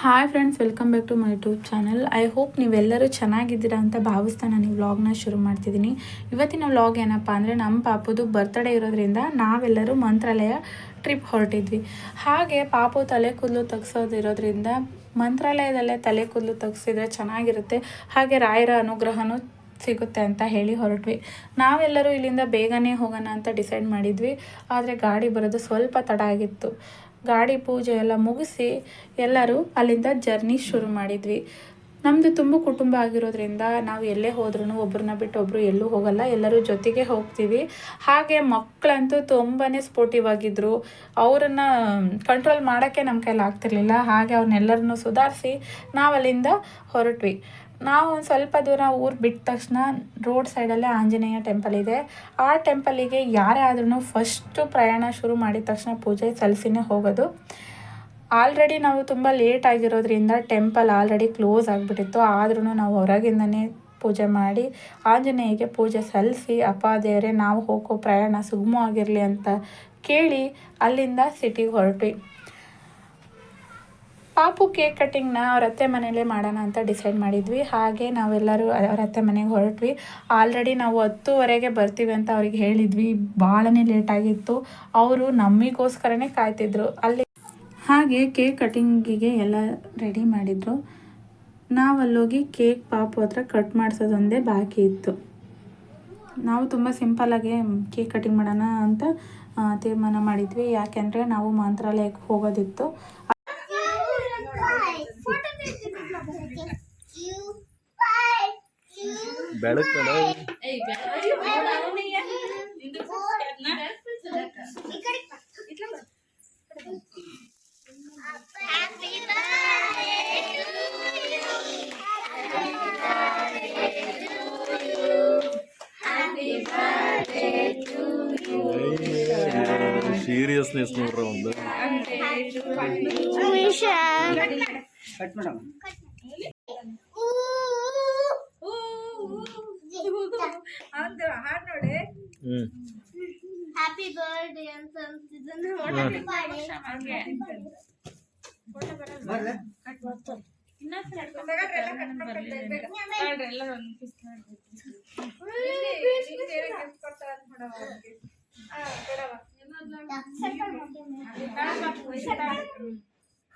Hi friends, welcome back to my YouTube channel. I hope ನೀವೆಲ್ಲರೂ ಚೆನ್ನಾಗಿದ್ದೀರಾ ಅಂತ ಭಾವಿಸ್ತಾ ನಾನು ವ್ಲಾಗ್ನ ಶುರು ಮಾಡ್ತಿದ್ದೀನಿ. ಇವತ್ತಿನ ವ್ಲಾಗ್ ಏನಪ್ಪ ಅಂದರೆ, ನಮ್ಮ ಪಾಪುದು ಬರ್ತ್ಡೇ ಇರೋದ್ರಿಂದ ನಾವೆಲ್ಲರೂ ಮಂತ್ರಾಲಯ ಟ್ರಿಪ್ ಹೊರಟಿದ್ವಿ. ಹಾಗೆ ಪಾಪು ತಲೆ ಕೂದಲು ತೆಗ್ಸೋದಿರೋದ್ರಿಂದ ಮಂತ್ರಾಲಯದಲ್ಲೇ ತಲೆ ಕೂದಲು ತೆಗ್ಸಿದ್ರೆ ಚೆನ್ನಾಗಿರುತ್ತೆ, ಹಾಗೆ ರಾಯರ ಅನುಗ್ರಹನೂ ಸಿಗುತ್ತೆ ಅಂತ ಹೇಳಿ ಹೊರಟ್ವಿ. ನಾವೆಲ್ಲರೂ ಇಲ್ಲಿಂದ ಬೇಗನೆ ಹೋಗೋಣ ಅಂತ ಡಿಸೈಡ್ ಮಾಡಿದ್ವಿ. ಆದರೆ ಗಾಡಿ ಬರೋದು ಸ್ವಲ್ಪ ತಡ ಆಗಿತ್ತು. ಗಾಡಿ ಪೂಜೆ ಎಲ್ಲ ಮುಗಿಸಿ ಎಲ್ಲರೂ ಅಲ್ಲಿಂದ ಜರ್ನಿ ಶುರು ಮಾಡಿದ್ವಿ. ನಮ್ಮದು ತುಂಬ ಕುಟುಂಬ ಆಗಿರೋದ್ರಿಂದ ನಾವು ಎಲ್ಲೇ ಹೋದ್ರೂ ಒಬ್ಬರನ್ನ ಬಿಟ್ಟು ಒಬ್ಬರು ಎಲ್ಲೂ ಹೋಗಲ್ಲ, ಎಲ್ಲರೂ ಜೊತೆಗೆ ಹೋಗ್ತೀವಿ. ಹಾಗೆ ಮಕ್ಕಳಂತೂ ತುಂಬಾ ಸ್ಪೋರ್ಟಿವ್ ಆಗಿದ್ದರು. ಅವರನ್ನು ಕಂಟ್ರೋಲ್ ಮಾಡೋಕ್ಕೆ ನಮ್ಮ ಕೈಲಿ ಆಗ್ತಿರ್ಲಿಲ್ಲ. ಹಾಗೆ ಅವ್ರನ್ನೆಲ್ಲರನ್ನೂ ಸುಧಾರಿಸಿ ನಾವು ಅಲ್ಲಿಂದ ಹೊರಟ್ವಿ. ನಾವು ಒಂದು ಸ್ವಲ್ಪ ದೂರ ಊರು ಬಿಟ್ಟ ತಕ್ಷಣ ರೋಡ್ ಸೈಡಲ್ಲೇ ಆಂಜನೇಯ ಟೆಂಪಲ್ ಇದೆ. ಆ ಟೆಂಪಲಿಗೆ ಯಾರೇ ಆದ್ರೂ ಫಸ್ಟು ಪ್ರಯಾಣ ಶುರು ಮಾಡಿದ ತಕ್ಷಣ ಪೂಜೆ ಸಲ್ಲಿಸಿನೇ ಹೋಗೋದು. ಆಲ್ರೆಡಿ ನಾವು ತುಂಬ ಲೇಟ್ ಆಗಿರೋದ್ರಿಂದ ಟೆಂಪಲ್ ಆಲ್ರೆಡಿ ಕ್ಲೋಸ್ ಆಗಿಬಿಟ್ಟಿತ್ತು. ಆದ್ರೂ ನಾವು ಹೊರಗಿಂದನೇ ಪೂಜೆ ಮಾಡಿ ಆಂಜನೇಯಗೆ ಪೂಜೆ ಸಲ್ಲಿಸಿ, ಅಪ್ಪ ದೇವರೇ ನಾವು ಹೋಗೋ ಪ್ರಯಾಣ ಸುಗಮವಾಗಿರಲಿ ಅಂತ ಕೇಳಿ ಅಲ್ಲಿಂದ ಸಿಟಿಗೆ ಹೊರಟ್ವಿ. ಪಾಪು ಕೇಕ್ ಕಟ್ಟಿಂಗ್ನ ಅವ್ರ ಅತ್ತೆ ಮನೆಯಲ್ಲೇ ಮಾಡೋಣ ಅಂತ ಡಿಸೈಡ್ ಮಾಡಿದ್ವಿ. ಹಾಗೆ ನಾವೆಲ್ಲರೂ ಅವ್ರ ಅತ್ತೆ ಮನೆಗೆ ಹೊರಟ್ವಿ. ಆಲ್ರೆಡಿ ನಾವು 10:15ಗೆ ಬರ್ತೀವಿ ಅಂತ ಅವ್ರಿಗೆ ಹೇಳಿದ್ವಿ. ಭಾಳನೇ ಲೇಟಾಗಿತ್ತು. ಅವರು ನಮಗೋಸ್ಕರನೇ ಕಾಯ್ತಿದ್ರು ಅಲ್ಲಿ. ಹಾಗೆ ಕೇಕ್ ಕಟ್ಟಿಂಗಿಗೆ ಎಲ್ಲ ರೆಡಿ ಮಾಡಿದ್ರು. ನಾವಲ್ಲೋಗಿ ಕೇಕ್ ಪಾಪು ಹತ್ರ ಕಟ್ ಮಾಡಿಸೋದೊಂದೇ ಬಾಕಿ ಇತ್ತು. ನಾವು ತುಂಬ ಸಿಂಪಲ್ಲಾಗಿ ಕೇಕ್ ಕಟ್ಟಿಂಗ್ ಮಾಡೋಣ ಅಂತ ತೀರ್ಮಾನ ಮಾಡಿದ್ವಿ. ಯಾಕೆಂದರೆ ನಾವು ಮಂತ್ರಾಲಯಕ್ಕೆ ಹೋಗೋದಿತ್ತು. ಬೆಳಕಲ್ಲ ಸೀರಿಯಸ್ನೆಸ್ ನೋಡ್ರ ಒಂದು ಹ್ಯಾಪಿ ಬರ್ತ್ಡೇ ಅಂತ ಅಂತಿದ್ದನು.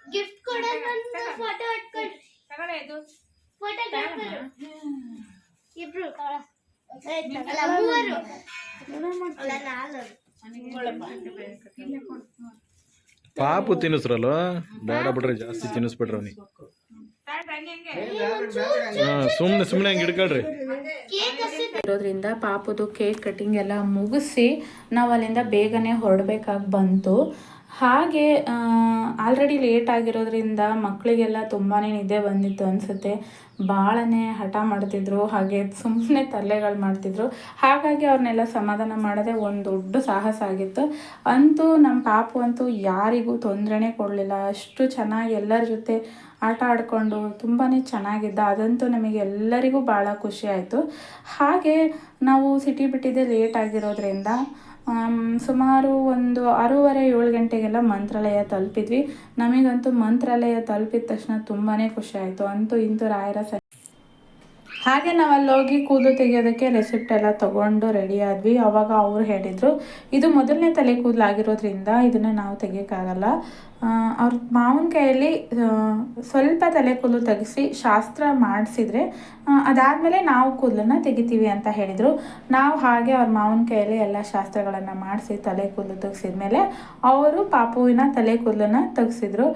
ಗಿಫ್ಟ್ ಕೊಡೋದು ಫೋಟೋ ಇಟ್ಕೊಂಡು ಫೋಟೋಗ್ರಾಫರ್ ಇಬ್ರು ಮೂವರು ಪಾಪು ತಿನ್ನಿಸ್ರಲ್ವ, ಬೇಡ ಬಿಡ್ರಿ, ಜಾಸ್ತಿ ತಿನ್ನಿಸ್ಬಿಡ್ರಿ ಅವ್ನಿಗೆ. ಸುಮ್ಮನೆ ಹಂಗೆ ಹಿಡ್ಕೊಳ್ರಿ. ಇರೋದ್ರಿಂದ ಪಾಪುದು ಕೇಕ್ ಕಟ್ಟಿಂಗ್ ಎಲ್ಲ ಮುಗಿಸಿ ನಾವು ಅಲ್ಲಿಂದ ಬೇಗನೆ ಹೊರಡಬೇಕಾಗಿ ಬಂತು. ಹಾಗೆ ಆಲ್ರೆಡಿ ಲೇಟ್ ಆಗಿರೋದ್ರಿಂದ ಮಕ್ಕಳಿಗೆಲ್ಲ ತುಂಬಾ ನಿದ್ದೆ ಬಂದಿತ್ತು ಅನಿಸುತ್ತೆ. ಭಾಳನೇ ಹಠ ಮಾಡ್ತಿದ್ರು, ಹಾಗೆ ಸುಮ್ಮನೆ ತರಲೆಗಳು ಮಾಡ್ತಿದ್ರು. ಹಾಗಾಗಿ ಅವ್ರನ್ನೆಲ್ಲ ಸಮಾಧಾನ ಮಾಡೋದೇ ಒಂದು ದೊಡ್ಡ ಸಾಹಸ ಆಗಿತ್ತು. ಅಂತೂ ನಮ್ಮ ಪಾಪು ಅಂತೂ ಯಾರಿಗೂ ತೊಂದರೆನೇ ಕೊಡಲಿಲ್ಲ. ಅಷ್ಟು ಚೆನ್ನಾಗಿ ಎಲ್ಲರ ಜೊತೆ ಆಟ ಆಡಿಕೊಂಡು ತುಂಬಾ ಚೆನ್ನಾಗಿದ್ದ. ಅದಂತೂ ನಮಗೆ ಎಲ್ಲರಿಗೂ ಭಾಳ ಖುಷಿ ಆಯಿತು. ಹಾಗೆ ನಾವು ಸಿಟಿ ಬಿಟ್ಟಿದ್ದೆ ಲೇಟ್ ಆಗಿರೋದ್ರಿಂದ ಸುಮಾರು ಒಂದು 6:30-7 ಗಂಟೆಗೆಲ್ಲ ಮಂತ್ರಾಲಯ ತಲುಪಿದ್ವಿ. ನಮಗಂತೂ ಮಂತ್ರಾಲಯ ತಲುಪಿದ ತಕ್ಷಣ ತುಂಬಾ ಖುಷಿ ಆಯಿತು. ಅಂತೂ ಇಂತೂ ರಾಯರ ಹಾಗೆ ನಾವು ಅಲ್ಲೋಗಿ ಕೂದಲು ತೆಗೆಯೋದಕ್ಕೆ ರೆಸಿಪ್ಟ್ ಎಲ್ಲ ತೊಗೊಂಡು ರೆಡಿ ಆದ್ವಿ. ಆವಾಗ ಅವ್ರು ಹೇಳಿದರು, ಇದು ಮೊದಲನೇ ತಲೆ ಕೂದಲು ಆಗಿರೋದ್ರಿಂದ ಇದನ್ನು ನಾವು ತೆಗಿಯೋಕ್ಕಾಗಲ್ಲ. ಅವ್ರ ಮಾವನ ಕೈಯಲ್ಲಿ ಸ್ವಲ್ಪ ತಲೆ ಕೂದಲು ತೆಗೆಸಿ ಶಾಸ್ತ್ರ ಮಾಡಿಸಿದ್ರೆ ಅದಾದಮೇಲೆ ನಾವು ಕೂದಲನ್ನು ತೆಗಿತೀವಿ ಅಂತ ಹೇಳಿದರು. ನಾವು ಹಾಗೆ ಅವ್ರ ಮಾವನ ಕೈಯಲ್ಲಿ ಎಲ್ಲ ಶಾಸ್ತ್ರಗಳನ್ನು ಮಾಡಿಸಿ ತಲೆ ಕೂದಲು ತೆಗೆಸಿದ್ಮೇಲೆ ಅವರು ಪಾಪುವಿನ ತಲೆ ಕೂದಲನ್ನು ತೆಗೆಸಿದ್ರು.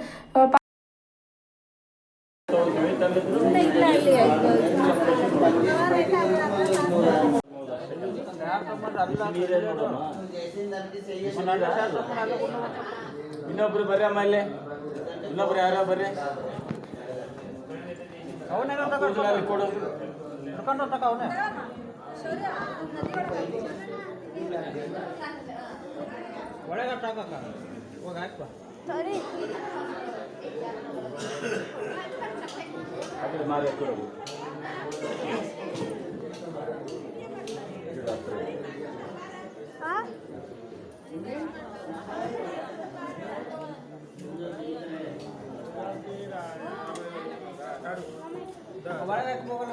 ಇನ್ನೊಬ್ರು ಬರ್ರಿ, ಆಮೇಲೆ ಇನ್ನೊಬ್ರು ಯಾರೋ ಬರ್ರಿ, ಕೊಡು ಒಳಗೆ ಹೋಗಿ ಹಾಕ್ಪ. ಮಾರಿ हाँ ಒಳಗೆ ಹಾಕಿ ಹೋಗೋಣ.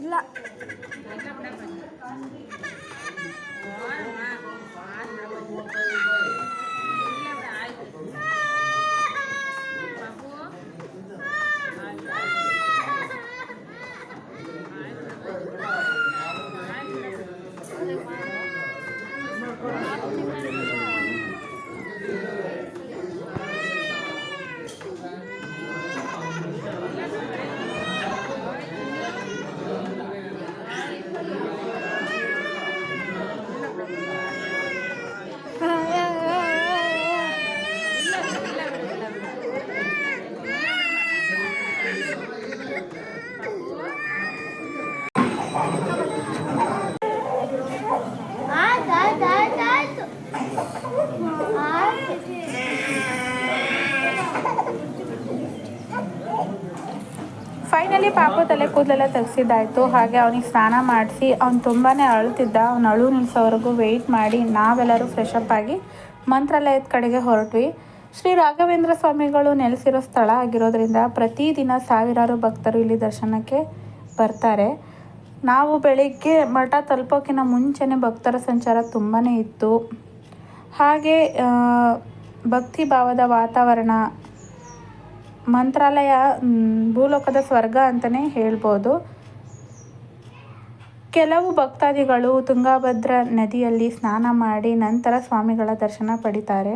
ಇಲ್ಲ ಆಯ್ತು. ಫೈನಲಿ ಪಾಪು ತಲೆ ಕೂದಲೆಲ್ಲ ತೆಗ್ಸಿದ್ದಾಯಿತು. ಹಾಗೆ ಅವನಿಗೆ ಸ್ನಾನ ಮಾಡಿಸಿ ಅವ್ನು ತುಂಬಾ ಅಳ್ತಿದ್ದ. ಅವ್ನು ಅಳು ನಿಲ್ಸೋವರೆಗೂ ವೆಯ್ಟ್ ಮಾಡಿ ನಾವೆಲ್ಲರೂ ಫ್ರೆಶಪ್ ಆಗಿ ಮಂತ್ರಾಲಯದ ಕಡೆಗೆ ಹೊರಟ್ವಿ. ಶ್ರೀ ರಾಘವೇಂದ್ರ ಸ್ವಾಮಿಗಳು ನೆಲೆಸಿರೋ ಸ್ಥಳ ಆಗಿರೋದ್ರಿಂದ ಪ್ರತಿದಿನ ಸಾವಿರಾರು ಭಕ್ತರು ಇಲ್ಲಿ ದರ್ಶನಕ್ಕೆ ಬರ್ತಾರೆ. ನಾವು ಬೆಳಿಗ್ಗೆ ಮಠ ತಲುಪೋಕ್ಕಿಂತ ಮುಂಚೆನೇ ಭಕ್ತರ ಸಂಚಾರ ತುಂಬಾ ಇತ್ತು. ಹಾಗೆ ಭಕ್ತಿ ಭಾವದ ವಾತಾವರಣ, ಮಂತ್ರಾಲಯ ಭೂಲೋಕದ ಸ್ವರ್ಗ ಅಂತಲೇ ಹೇಳ್ಬೋದು. ಕೆಲವು ಭಕ್ತಾದಿಗಳು ತುಂಗಭದ್ರಾ ನದಿಯಲ್ಲಿ ಸ್ನಾನ ಮಾಡಿ ನಂತರ ಸ್ವಾಮಿಗಳ ದರ್ಶನ ಪಡಿತಾರೆ.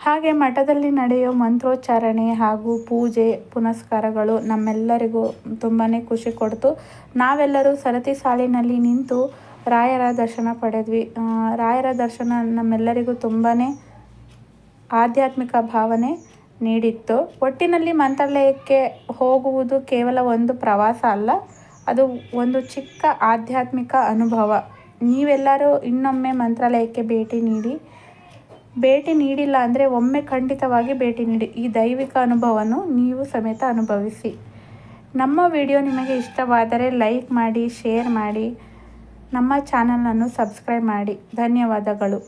ಹಾಗೆ ಮಠದಲ್ಲಿ ನಡೆಯೋ ಮಂತ್ರೋಚ್ಚಾರಣೆ ಹಾಗೂ ಪೂಜೆ ಪುನಸ್ಕಾರಗಳು ನಮ್ಮೆಲ್ಲರಿಗೂ ತುಂಬಾ ಖುಷಿ ಕೊಡ್ತು. ನಾವೆಲ್ಲರೂ ಸರತಿ ಸಾಲಿನಲ್ಲಿ ನಿಂತು ರಾಯರ ದರ್ಶನ ಪಡೆದ್ವಿ. ರಾಯರ ದರ್ಶನ ನಮ್ಮೆಲ್ಲರಿಗೂ ತುಂಬಾ ಆಧ್ಯಾತ್ಮಿಕ ಭಾವನೆ ನೀಡಿತ್ತು. ಒಟ್ಟಿನಲ್ಲಿ ಮಂತ್ರಾಲಯಕ್ಕೆ ಹೋಗುವುದು ಕೇವಲ ಒಂದು ಪ್ರವಾಸ ಅಲ್ಲ, ಅದು ಒಂದು ಚಿಕ್ಕ ಆಧ್ಯಾತ್ಮಿಕ ಅನುಭವ. ನೀವೆಲ್ಲರೂ ಇನ್ನೊಮ್ಮೆ ಮಂತ್ರಾಲಯಕ್ಕೆ ಭೇಟಿ ನೀಡಿಲ್ಲ ಅಂದರೆ ಒಮ್ಮೆ ಖಂಡಿತವಾಗಿ ಭೇಟಿ ನೀಡಿ. ಈ ದೈವಿಕ ಅನುಭವವನ್ನು ನೀವು ಸಮೇತ ಅನುಭವಿಸಿ. ನಮ್ಮ ವಿಡಿಯೋ ನಿಮಗೆ ಇಷ್ಟವಾದರೆ ಲೈಕ್ ಮಾಡಿ, ಶೇರ್ ಮಾಡಿ, ನಮ್ಮ ಚಾನಲನ್ನು ಸಬ್ಸ್ಕ್ರೈಬ್ ಮಾಡಿ. ಧನ್ಯವಾದಗಳು.